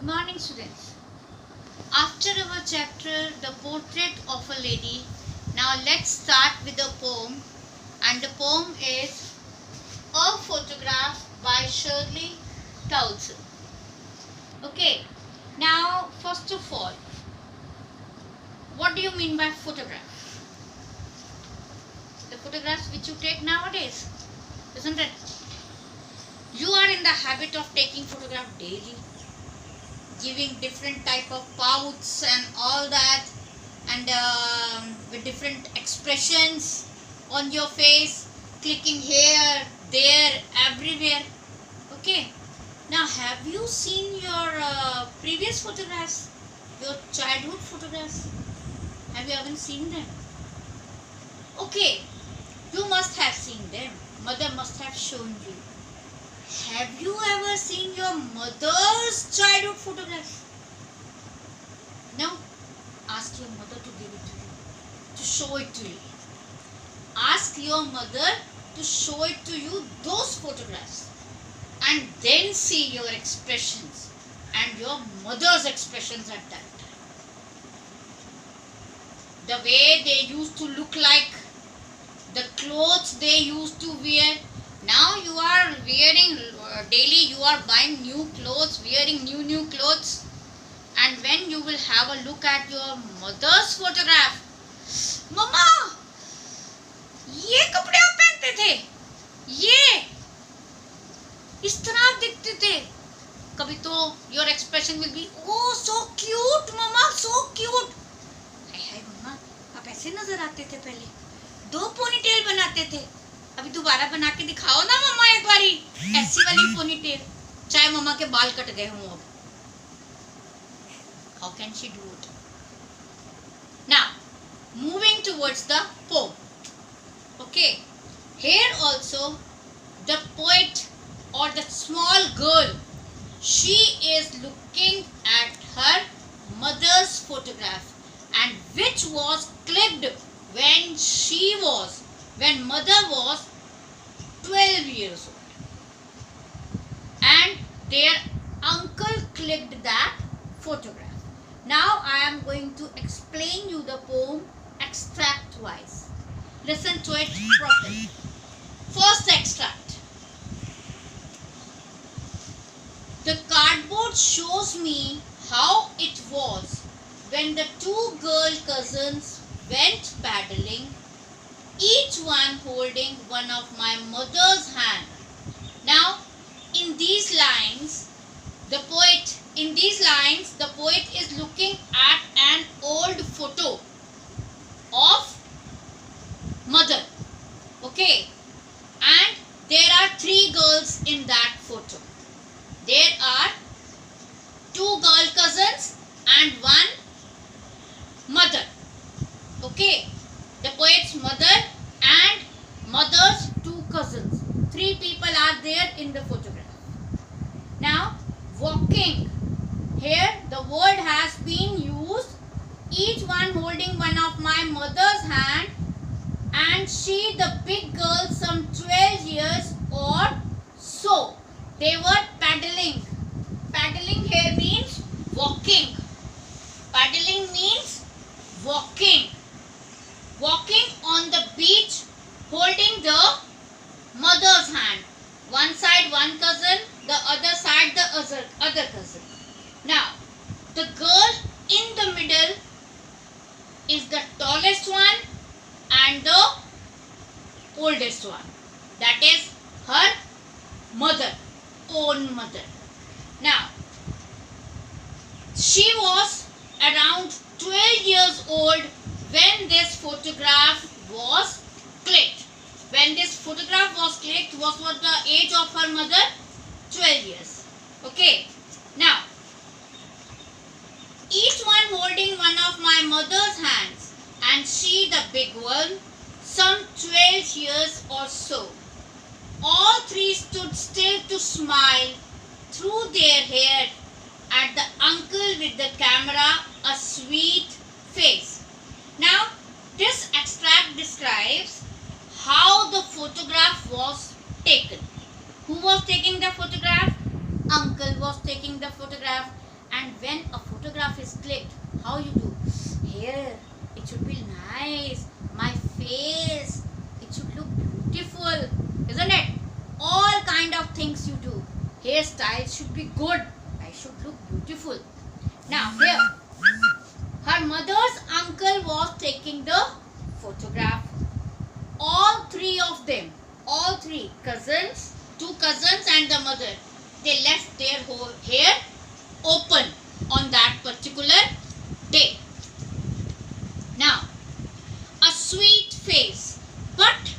Good morning, students. After our chapter, the portrait of a lady, now let's start with the poem. And the poem is A Photograph by Shirley Townsend. Okay, now first of all, what do you mean by photograph? The photographs which you take nowadays, isn't it? You are in the habit of taking photograph daily, giving different type of pouts and all that, and with different expressions on your face, clicking here, there, everywhere. Okay, now have you seen your previous photographs, your childhood photographs? Have you ever seen them? Okay, you must have seen them. Mother must have shown you. Have you ever seen your mother's childhood photographs? No? Ask your mother to give it to you, to show it to you. Ask your mother to show it to you, those photographs, and then see your expressions and your mother's expressions at that time. The way they used to look like, the clothes they used to wear. Now you are wearing daily, you are buying new clothes, wearing new clothes, and when you will have a look at your mother's photograph, मम्मा ये कपड़े आप पहनते थे, ये इस तरह आप दिखते थे. कभी तो your expression will be, oh so cute mamma, so cute. हाय मम्मा आप ऐसे नजर आते थे पहले, 2 पोनीटेल बनाते थे, अभी दोबारा बना के दिखाओ ना मम्मा एक बारी, ऐसी वाली पोनीटेल, चाहे मम्मा के बाल कट गए हों अब. How can she do it? Now, moving towards the poem. Okay, here also the poet or the small girl, she is looking at her mother's photograph, and which was clicked when mother was 12 years old, and their uncle clicked that photograph. Now I am going to explain you the poem extract wise. Listen to it properly. First extract. The cardboard shows me how it was when the 2 girl cousins went paddling, each one holding one of my mother's hand. Now, in these lines, the poet is looking at an old photo of mother. Okay, and there are 3 girls in that photo. There are 2 girl cousins and 1 mother. Okay, the poet's mother and mother's 2 cousins. 3 people are there in the photograph. Now, walking. Here the word has been used, each one holding one of my mother's hand, and she, the big girl, some 12 years or so. They were paddling. Paddling here means walking. Paddling means walking. Walking on the beach, holding the mother's hand. One side one cousin, the other side the other cousin. Now, the girl in the middle is the tallest one and the oldest one. That is her mother, own mother. Now, she was around 12 years old when this photograph was clicked. When this photograph was clicked, what was the age of her mother? 12 years. Okay. Now, each one holding one of my mother's hands, and she, the big one, some 12 years or so. All 3 stood still to smile through their hair at the uncle with the camera, a sweet face. Now, this extract describes how the photograph was taken. Who was taking the photograph? Uncle was taking the photograph, And when a photograph is clicked, how you do? Here, it should be nice. My face, it should look beautiful, isn't it? All kind of things you do. Hairstyle should be good. I should look beautiful. Now here, her mother's uncle was taking the photograph. All three of them, all three cousins, two cousins and the mother, they left their whole hair open on that particular day. Now, a sweet face, but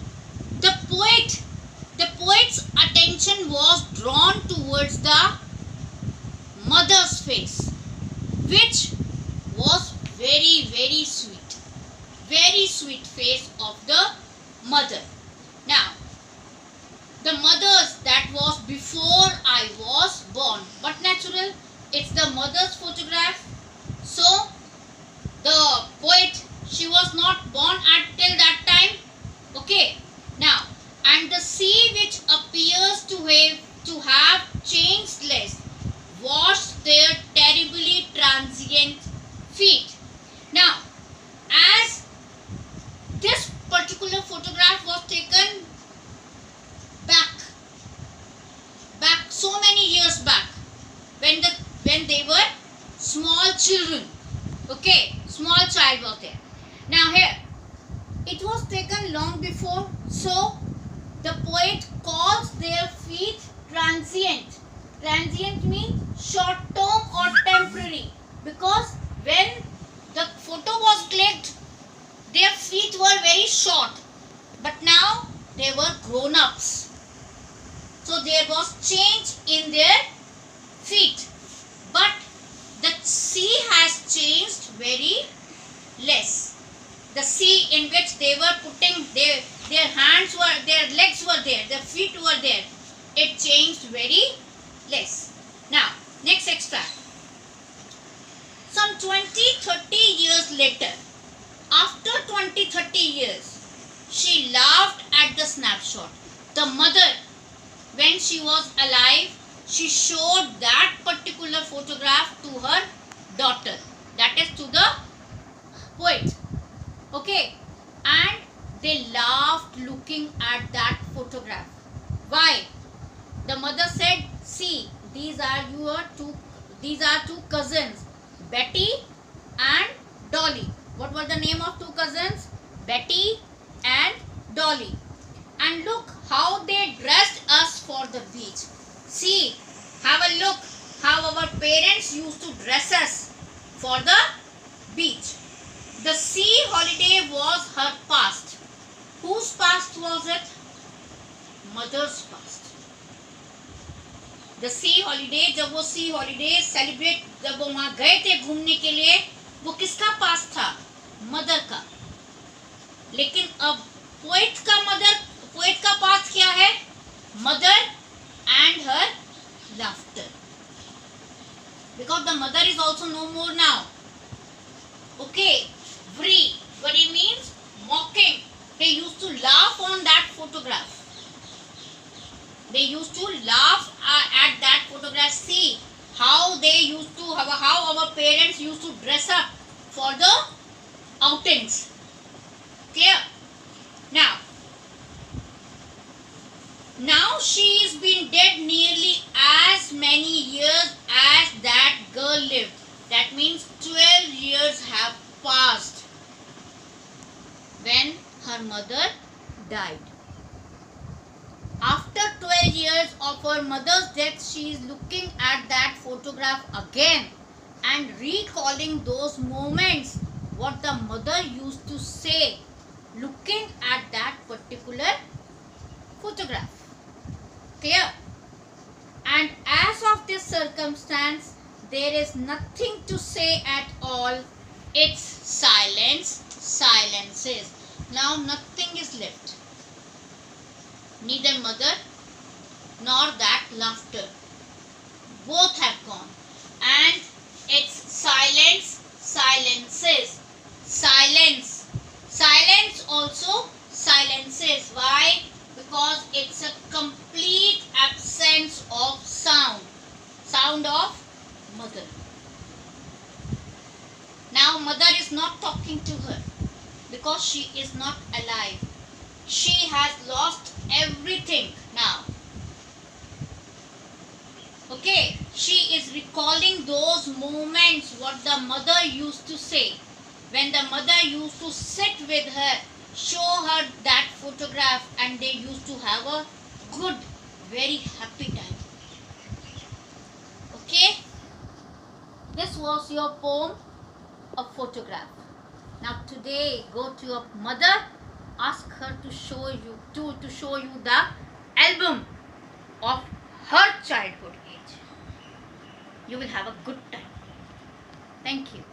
the poet's attention was drawn towards the mother's face, which was very sweet face of the mother. Now, the mother's, that was before I was born, but natural, it's the mother's photograph. So the poet, she was not born until that time. Okay. Now, and the sea, which appears to have changed less, washed their terribly transient feet. Now, as this particular photograph was taken back so many years back, when they were small children. Okay, small child was there. Now here, it was taken long before, so the poet calls their feet transient. Transient means short term or temporary, because when the photo was clicked, their feet were very short, but now they were grown ups. So there was change in their feet, but the sea has changed very less. The sea in which they were putting their hands were, their legs were there, their feet were there, it changed very less. Now, next extract. Some 20-30 years later, after 20-30 years, she laughed at the snapshot. The mother, when she was alive, she showed that particular photograph to her daughter, that is to the poet. Okay, and they laughed looking at that photograph. Why? The mother said, see, these are two cousins, Betty and Dolly. What was the name of two cousins? Betty and Dolly. And look how they dressed us for the beach. See, have a look how our parents used to dress us for the beach. The sea holiday was her past. Whose past was it? Mother's past. The sea holiday, जब वो sea holiday celebrate, जब वो वहाँ गए थे घूमने के लिए, वो किसका पास था? मदर का. लेकिन अब पोएट का पास क्या है? Mother and her laughter. Because the mother is also no more now. Okay, Vri means mocking. They used to laugh on that photograph. They used to laugh at that photograph. See how they used to, how our parents used to dress up for the outings. Clear? Now she's been dead nearly as many years as that girl lived. That means 12 years have passed when her mother died. After 12 years of her mother's death, she is looking at that photograph again and recalling those moments, what the mother used to say, looking at that particular photograph. Clear? And as of this circumstance, there is nothing to say at all. It's silence, silences. Now nothing is left. Neither mother nor that laughter. Both have gone. And it's silence, silences. Silence. Silence also silences. Why? Because it's a complete absence of sound. Sound of mother. Now mother is not talking to her because she is not alive. She has lost everything now. Okay, she is recalling those moments what the mother used to say. When the mother used to sit with her, show her that photograph, and they used to have a good, very happy time. Okay, this was your poem, A Photograph. Now today, go to your mother, ask her to show you the album of her childhood age. You will have a good time. Thank you.